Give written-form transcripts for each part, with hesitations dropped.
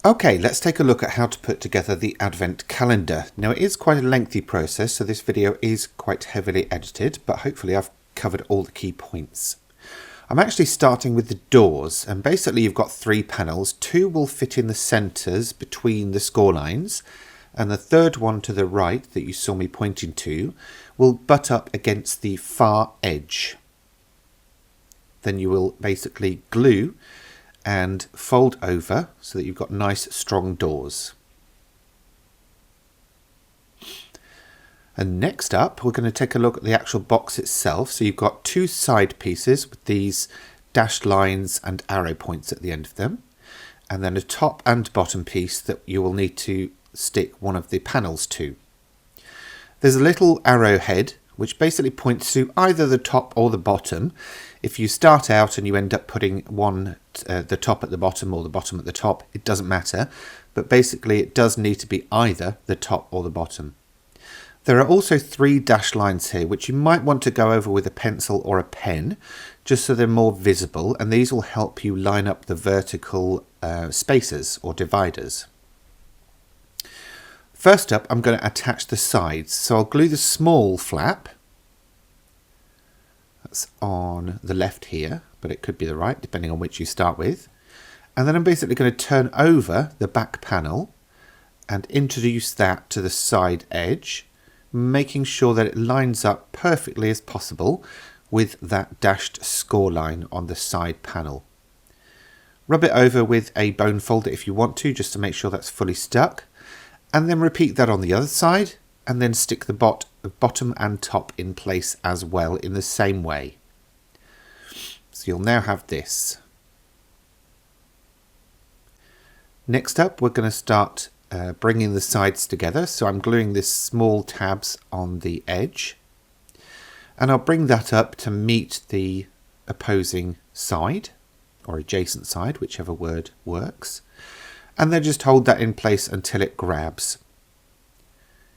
Okay, let's take a look at how to put together the Advent calendar. Now it is quite a lengthy process, so this video is quite heavily edited, but hopefully I've covered all the key points. I'm actually starting with the doors, and basically you've got 3 panels. 2 will fit in the centres between the score lines, and the third one to the right that you saw me pointing to will butt up against the far edge. Then you will basically glue and fold over so that you've got nice strong doors. And next up we're going to take a look at the actual box itself. So you've got 2 side pieces with these dashed lines and arrow points at the end of them, and then a top and bottom piece that you will need to stick one of the panels to. There's a little arrowhead which basically points to either the top or the bottom. If you start out and you end up putting the top at the bottom or the bottom at the top, it doesn't matter, but basically it does need to be either the top or the bottom. There are also 3 dashed lines here which you might want to go over with a pencil or a pen just so they're more visible, and these will help you line up the vertical spaces or dividers. First up, I'm going to attach the sides. So I'll glue the small flap. That's on the left here, but it could be the right, depending on which you start with. And then I'm basically going to turn over the back panel and introduce that to the side edge, making sure that it lines up perfectly as possible with that dashed score line on the side panel. Rub it over with a bone folder if you want to, just to make sure that's fully stuck. And then repeat that on the other side, and then stick the bottom and top in place as well in the same way. So you'll now have this. Next up, we're going to start bringing the sides together. So I'm gluing this small tabs on the edge, and I'll bring that up to meet the opposing side or adjacent side, whichever word works. And then just hold that in place until it grabs.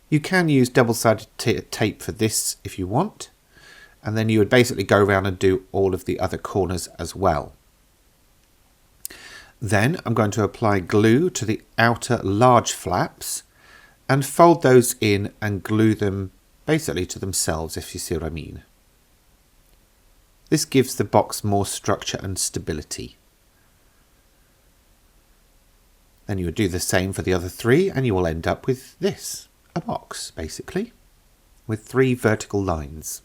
You can use double-sided tape for this if you want, and then you would basically go around and do all of the other corners as well. Then I'm going to apply glue to the outer large flaps and fold those in and glue them basically to themselves, if you see what I mean. This gives the box more structure and stability. Then you would do the same for the other 3, and you will end up with this, a box basically, with 3 vertical lines.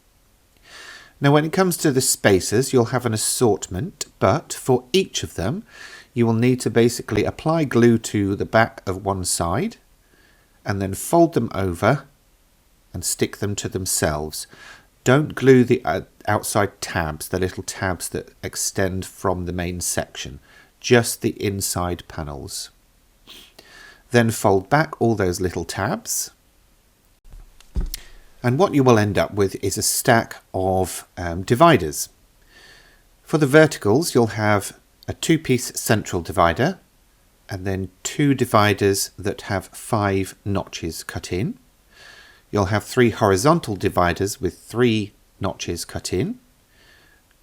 Now when it comes to the spaces, you'll have an assortment, but for each of them you will need to basically apply glue to the back of one side and then fold them over and stick them to themselves. Don't glue the outside tabs, the little tabs that extend from the main section, just the inside panels. Then fold back all those little tabs, and what you will end up with is a stack of dividers. For the verticals, you'll have a 2-piece central divider and then 2 dividers that have 5 notches cut in. You'll have 3 horizontal dividers with 3 notches cut in,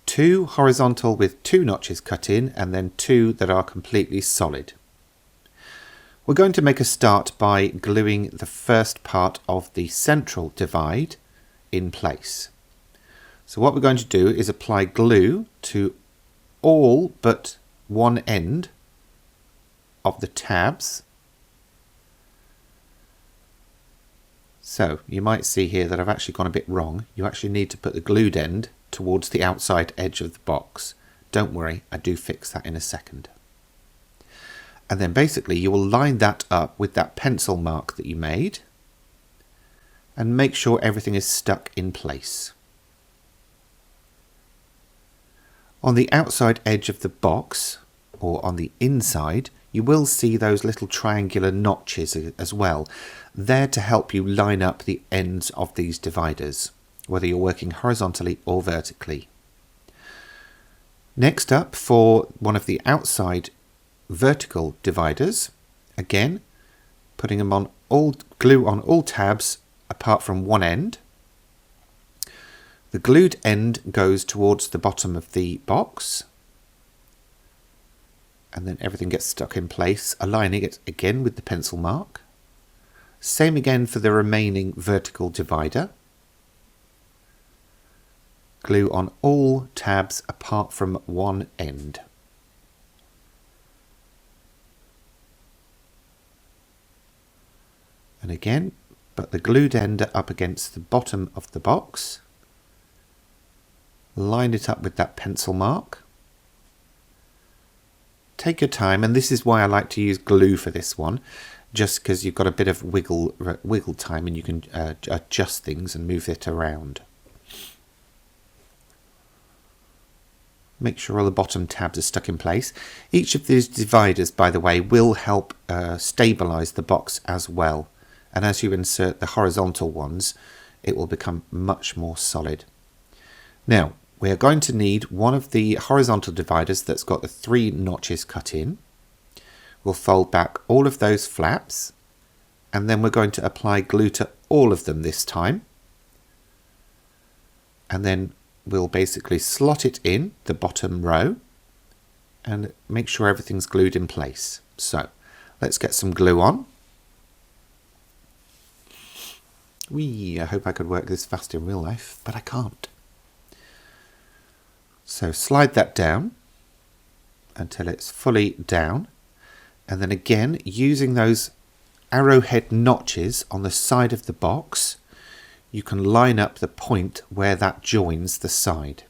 2 horizontal with 2 notches cut in, and then 2 that are completely solid. We're going to make a start by gluing the first part of the central divide in place. So what we're going to do is apply glue to all but one end of the tabs. So you might see here that I've actually gone a bit wrong. You actually need to put the glued end towards the outside edge of the box. Don't worry, I do fix that in a second. And then basically you will line that up with that pencil mark that you made and make sure everything is stuck in place. On the outside edge of the box, or on the inside, you will see those little triangular notches as well. They're to help you line up the ends of these dividers, whether you're working horizontally or vertically. Next up, for one of the outside vertical dividers, again putting them on glue on all tabs apart from one end. The glued end goes towards the bottom of the box, and then everything gets stuck in place, aligning it again with the pencil mark. Same again for the remaining vertical divider. Glue on all tabs apart from one end. And again, put the glued end up against the bottom of the box. Line it up with that pencil mark. Take your time, and this is why I like to use glue for this one, just because you've got a bit of wiggle time and you can adjust things and move it around. Make sure all the bottom tabs are stuck in place. Each of these dividers, by the way, will help stabilize the box as well. And as you insert the horizontal ones, it will become much more solid. Now, we are going to need one of the horizontal dividers that's got the 3 notches cut in. We'll fold back all of those flaps, and then we're going to apply glue to all of them this time. And then we'll basically slot it in the bottom row and make sure everything's glued in place. So let's get some glue on. I hope I could work this fast in real life, but I can't. So slide that down until it's fully down, and then again using those arrowhead notches on the side of the box, you can line up the point where that joins the side.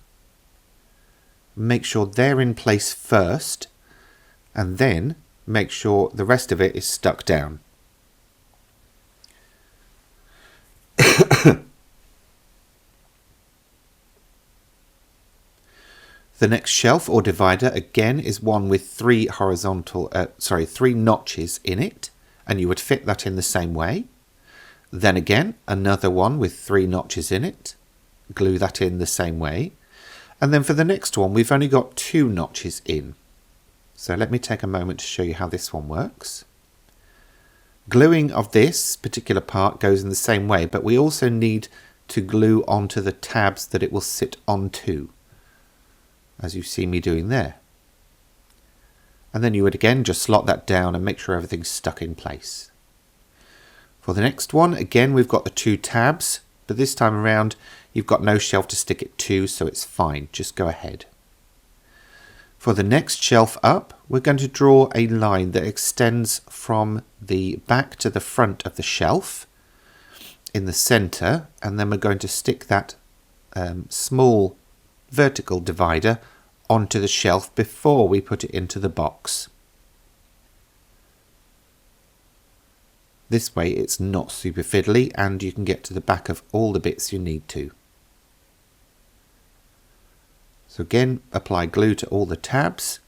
Make sure they're in place first, and then make sure the rest of it is stuck down. The next shelf or divider again is one with 3 notches in it, and you would fit that in the same way. Then again, another one with 3 notches in it. Glue that in the same way. And then for the next one, we've only got 2 notches in. So let me take a moment to show you how this one works. Gluing of this particular part goes in the same way, but we also need to glue onto the tabs that it will sit onto, as you see me doing there. And then you would again just slot that down and make sure everything's stuck in place. For the next one, again we've got the 2 tabs, but this time around you've got no shelf to stick it to, so it's fine, just go ahead. For the next shelf up, we're going to draw a line that extends from the back to the front of the shelf in the center, and then we're going to stick that small vertical divider onto the shelf before we put it into the box. This way it's not super fiddly and you can get to the back of all the bits you need to. So again, apply glue to all the tabs,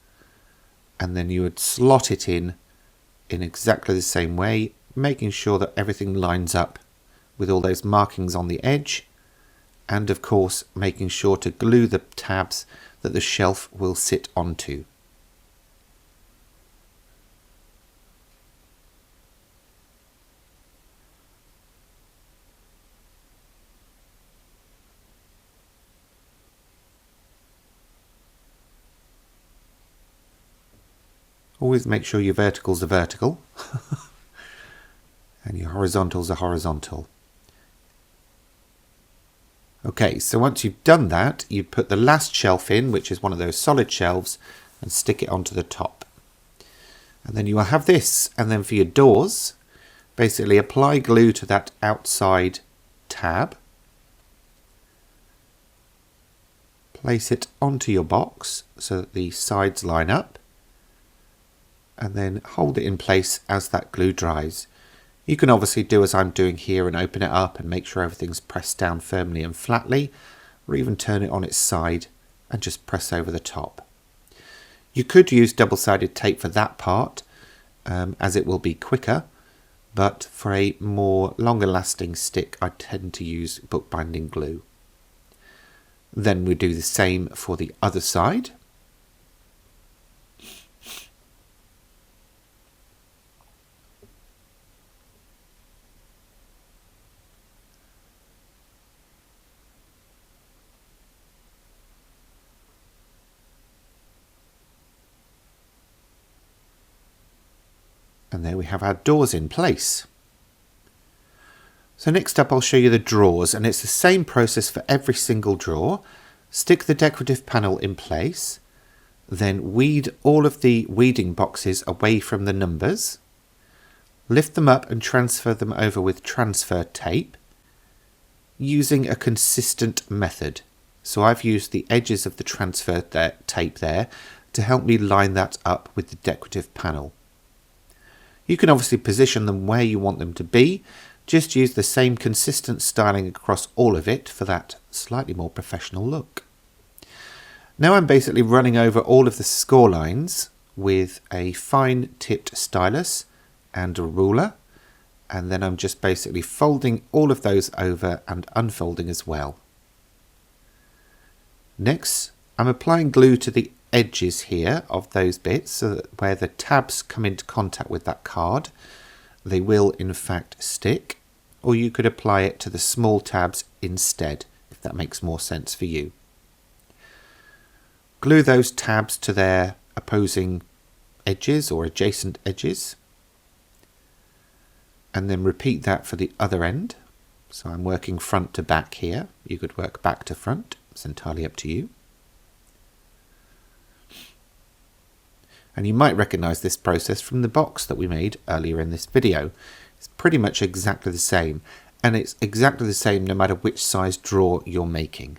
and then you would slot it in exactly the same way, making sure that everything lines up with all those markings on the edge, and of course making sure to glue the tabs that the shelf will sit onto. Always make sure your verticals are vertical and your horizontals are horizontal. Okay, so once you've done that, you put the last shelf in, which is one of those solid shelves, and stick it onto the top. And then you will have this. And then for your doors, basically apply glue to that outside tab. Place it onto your box so that the sides line up, and then hold it in place as that glue dries. You can obviously do as I'm doing here and open it up and make sure everything's pressed down firmly and flatly, or even turn it on its side and just press over the top. You could use double-sided tape for that part, as it will be quicker, but for a more longer lasting stick I tend to use bookbinding glue. Then we do the same for the other side. And there we have our doors in place. So next up I'll show you the drawers, and it's the same process for every single drawer. Stick the decorative panel in place, then weed all of the weeding boxes away from the numbers. Lift them up and transfer them over with transfer tape using a consistent method. So I've used the edges of the transfer tape there to help me line that up with the decorative panel. You can obviously position them where you want them to be. Just use the same consistent styling across all of it for that slightly more professional look. Now I'm basically running over all of the score lines with a fine tipped stylus and a ruler, and then I'm just basically folding all of those over and unfolding as well. Next, I'm applying glue to the edges here of those bits so that where the tabs come into contact with that card, they will in fact stick. Or you could apply it to the small tabs instead, if that makes more sense for you. Glue those tabs to their opposing edges or adjacent edges. And then repeat that for the other end. So I'm working front to back here. You could work back to front. It's entirely up to you. And you might recognize this process from the box that we made earlier in this video. It's pretty much exactly the same, and it's exactly the same no matter which size drawer you're making.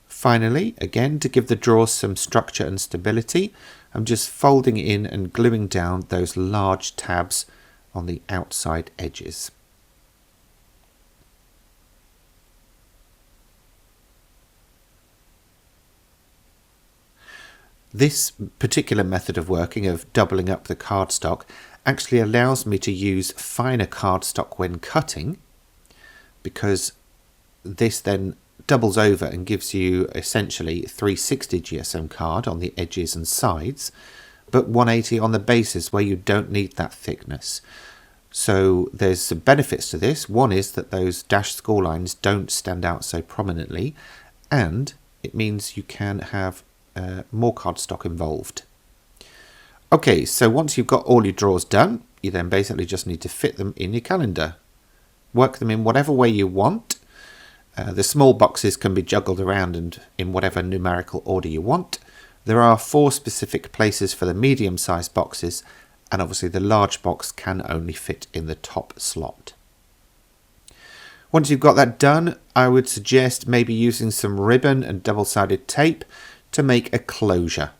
Finally, again, to give the drawers some structure and stability, I'm just folding in and gluing down those large tabs on the outside edges. This particular method of working, of doubling up the cardstock, actually allows me to use finer cardstock when cutting, because this then doubles over and gives you essentially 360 GSM card on the edges and sides, but 180 on the bases where you don't need that thickness. So there's some benefits to this. One is that those dashed score lines don't stand out so prominently, and it means you can have more cardstock involved. Okay, so once you've got all your drawers done, you then basically just need to fit them in your calendar. Work them in whatever way you want. The small boxes can be juggled around and in whatever numerical order you want. There are 4 specific places for the medium-sized boxes, and obviously the large box can only fit in the top slot. Once you've got that done, I would suggest maybe using some ribbon and double-sided tape to make a closure.